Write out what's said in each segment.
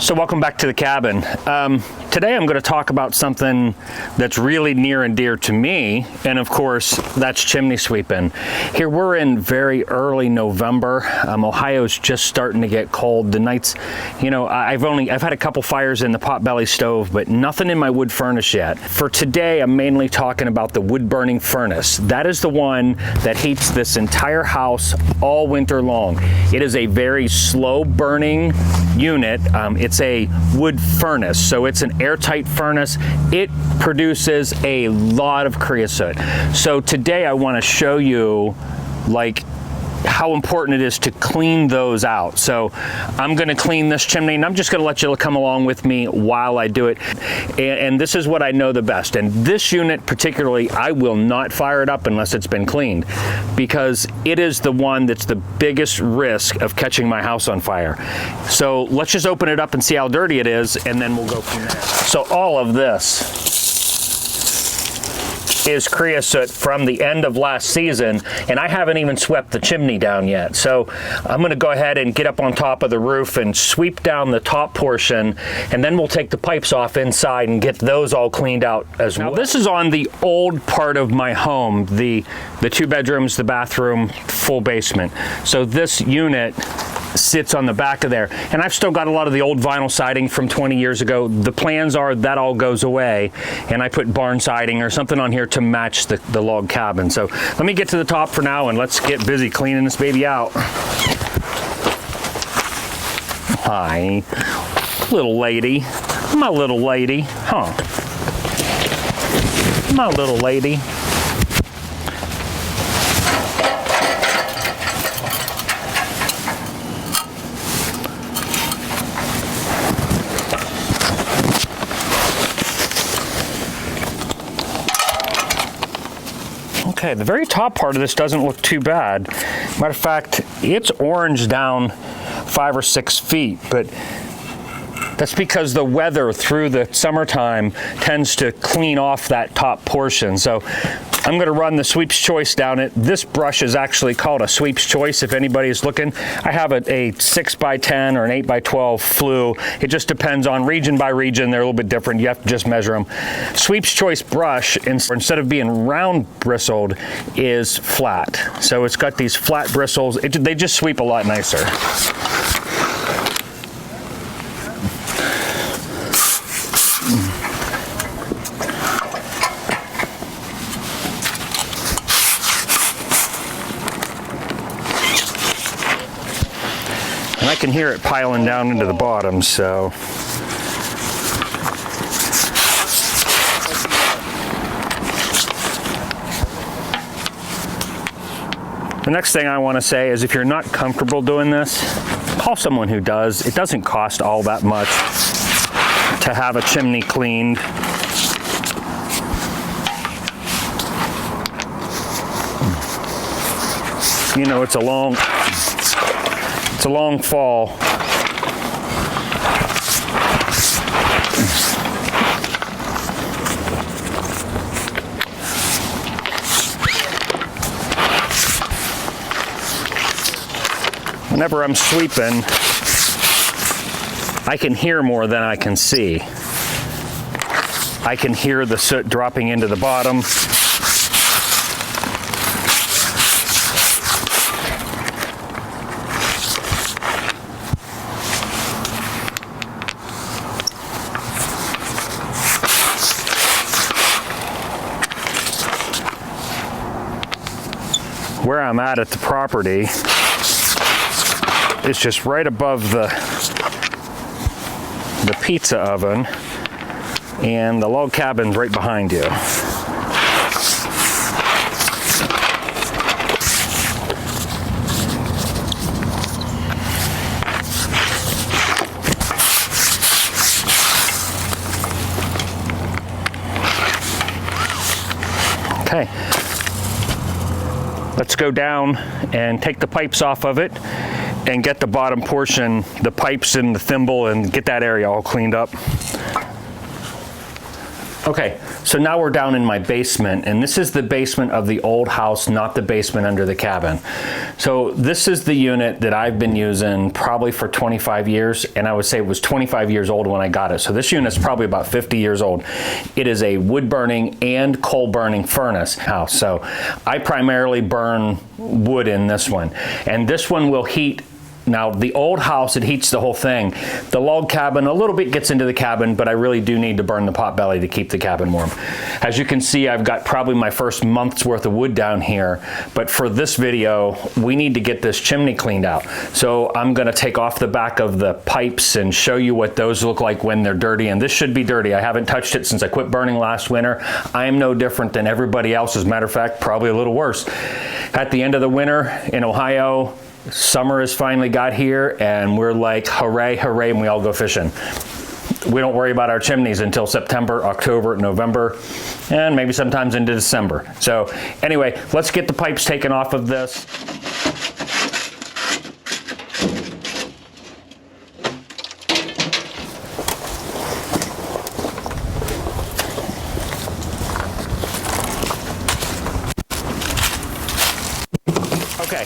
So welcome back to the cabin. Today I'm going to talk about something that's really near and dear to me, and of course that's chimney sweeping. Here we're in very early November. Ohio's just starting to get cold. The nights, you know, I've had a couple fires in the potbelly stove, but nothing in my wood furnace yet. For today I'm mainly talking about the wood burning furnace. That is the one that heats this entire house all winter long. It is a very slow burning unit. It's a wood furnace, so it's an airtight furnace. It produces a lot of creosote. So today I want to show you like how important it is to clean those out. So I'm going to clean this chimney, and I'm just going to let you come along with me while I do it. And this is what I know the best. And this unit particularly, I will not fire it up unless it's been cleaned, because it is the one that's the biggest risk of catching my house on fire. So let's just open it up and see how dirty it is, and then we'll go from there. So all of this is creosote from the end of last season, and I haven't even swept the chimney down yet. So I'm going to go ahead and get up on top of the roof and sweep down the top portion, and then we'll take the pipes off inside and get those all cleaned out as well. Now, this is on the old part of my home, the 2 bedrooms, the bathroom, full basement. So this unit sits on the back of there, and I've still got a lot of the old vinyl siding from 20 years ago. The plans are that all goes away, and I put barn siding or something on here to match the log cabin. So let me get to the top for now, and let's get busy cleaning this baby out. Hi, little lady. My little lady, huh? My little lady. Okay, the very top part of this doesn't look too bad. Matter of fact, it's orange down 5 or 6 feet, but that's because the weather through the summertime tends to clean off that top portion. So I'm going to run the Sweep's Choice down it. This brush is actually called a Sweep's Choice if anybody's looking. I have a 6x10 or an 8x12 flue. It just depends on region by region. They're a little bit different. You have to just measure them. Sweep's Choice brush, instead of being round bristled, is flat. So it's got these flat bristles. They just sweep a lot nicer. And I can hear it piling down into the bottom, so. The next thing I want to say is, if you're not comfortable doing this, call someone who does. It doesn't cost all that much to have a chimney cleaned. You know, it's a long fall. Whenever I'm sweeping, I can hear more than I can see. I can hear the soot dropping into the bottom. Where I'm at the property is just right above the pizza oven, and the log cabin's right behind you. Okay. Let's go down and take the pipes off of it and get the bottom portion, the pipes and the thimble, and get that area all cleaned up. Okay, so now we're down in my basement, and this is the basement of the old house, not the basement under the cabin. So this is the unit that I've been using probably for 25 years, and I would say it was 25 years old when I got it. So this unit's probably about 50 years old. It is a wood burning and coal burning furnace house. So I primarily burn wood in this one, and this one will heat. Now, the old house, it heats the whole thing. The log cabin, a little bit gets into the cabin, but I really do need to burn the pot belly to keep the cabin warm. As you can see, I've got probably my first month's worth of wood down here, but for this video, we need to get this chimney cleaned out. So I'm gonna take off the back of the pipes and show you what those look like when they're dirty, and this should be dirty. I haven't touched it since I quit burning last winter. I am no different than everybody else. As a matter of fact, probably a little worse. At the end of the winter in Ohio, summer has finally got here, and we're like, hooray, hooray, and we all go fishing. We don't worry about our chimneys until September, October, November, and maybe sometimes into December. So anyway, let's get the pipes taken off of this. Okay,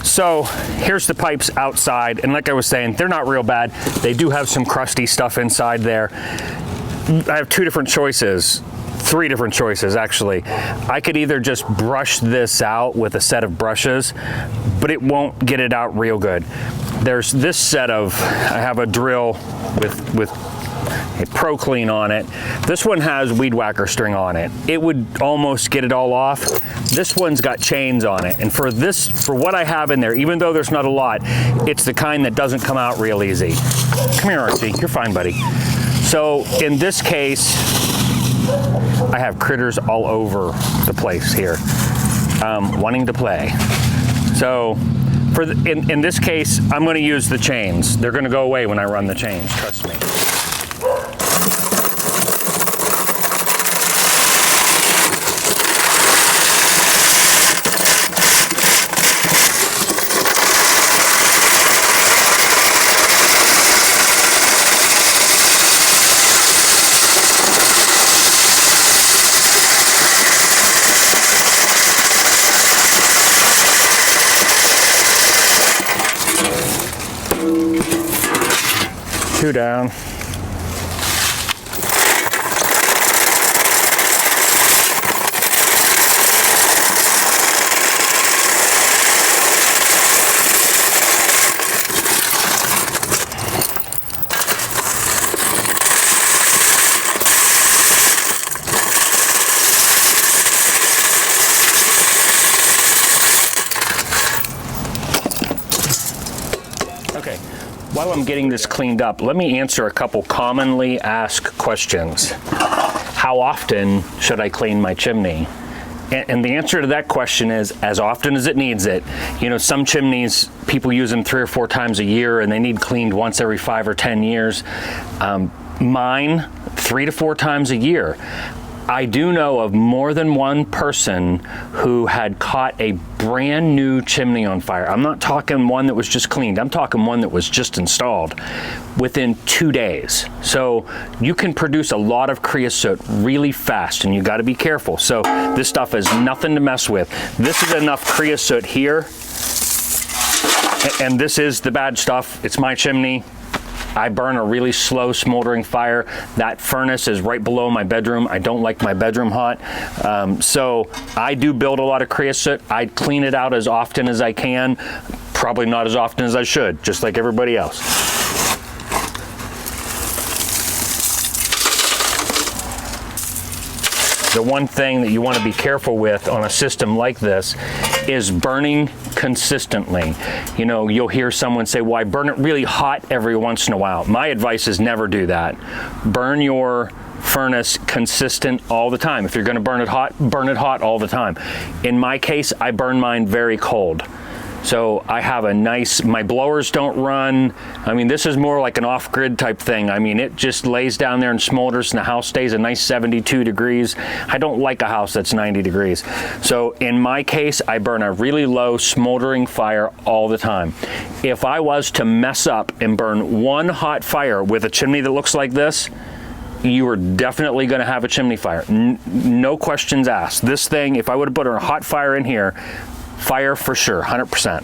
so here's the pipes outside, and like I was saying, they're not real bad. They do have some crusty stuff inside there. I have three different choices actually. I could either just brush this out with a set of brushes, but it won't get it out real good. There's this set of, I have a drill with a Pro Clean on it. This one has weed whacker string on it. It would almost get it all off. This one's got chains on it, and for what I have in there, even though there's not a lot, it's the kind that doesn't come out real easy. Come here, Archie, you're fine, buddy. So in this case, I have critters all over the place here, wanting to play. So in this case, I'm gonna use the chains. They're gonna go away when I run the chains, trust me. Two down. Okay, while I'm getting this cleaned up, let me answer a couple commonly asked questions. How often should I clean my chimney? And the answer to that question is as often as it needs it. You know, some chimneys, people use them 3 or 4 times a year and they need cleaned once every 5 or 10 years. Mine, 3 to 4 times a year. I do know of more than one person who had caught a brand new chimney on fire. I'm not talking one that was just cleaned. I'm talking one that was just installed within 2 days. So you can produce a lot of creosote really fast, and you got to be careful. So this stuff is nothing to mess with. This is enough creosote here, and this is the bad stuff. It's my chimney. I burn a really slow smoldering fire. That furnace is right below my bedroom. I don't like my bedroom hot. So I do build a lot of creosote. I clean it out as often as I can. Probably not as often as I should, just like everybody else. The one thing that you want to be careful with on a system like this is burning consistently. You know, you'll hear someone say, well, I burn it really hot every once in a while. My advice is never do that. Burn your furnace consistent all the time. If you're going to burn it hot all the time. In my case, I burn mine very cold. So I have a nice, my blowers don't run. I mean, this is more like an off-grid type thing. I mean, it just lays down there and smolders and the house stays a nice 72 degrees. I don't like a house that's 90 degrees. So in my case, I burn a really low smoldering fire all the time. If I was to mess up and burn one hot fire with a chimney that looks like this, you are definitely going to have a chimney fire. No questions asked. This thing, if I would have put a hot fire in here, fire for sure, 100%.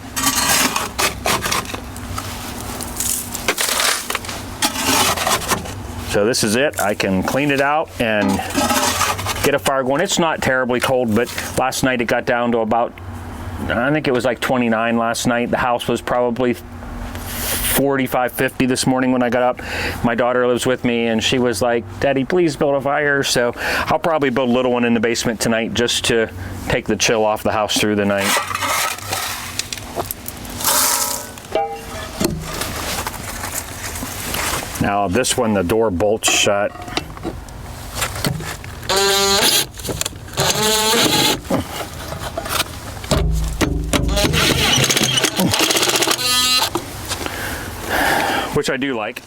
So this is it. I can clean it out and get a fire going. It's not terribly cold, but last night it got down to about, I think it was like 29 last night. The house was probably 45, 50 this morning when I got up. My daughter lives with me and she was like, Daddy, please build a fire. So I'll probably build a little one in the basement tonight just to take the chill off the house through the night. Now this one, the door bolts shut. Which I do like.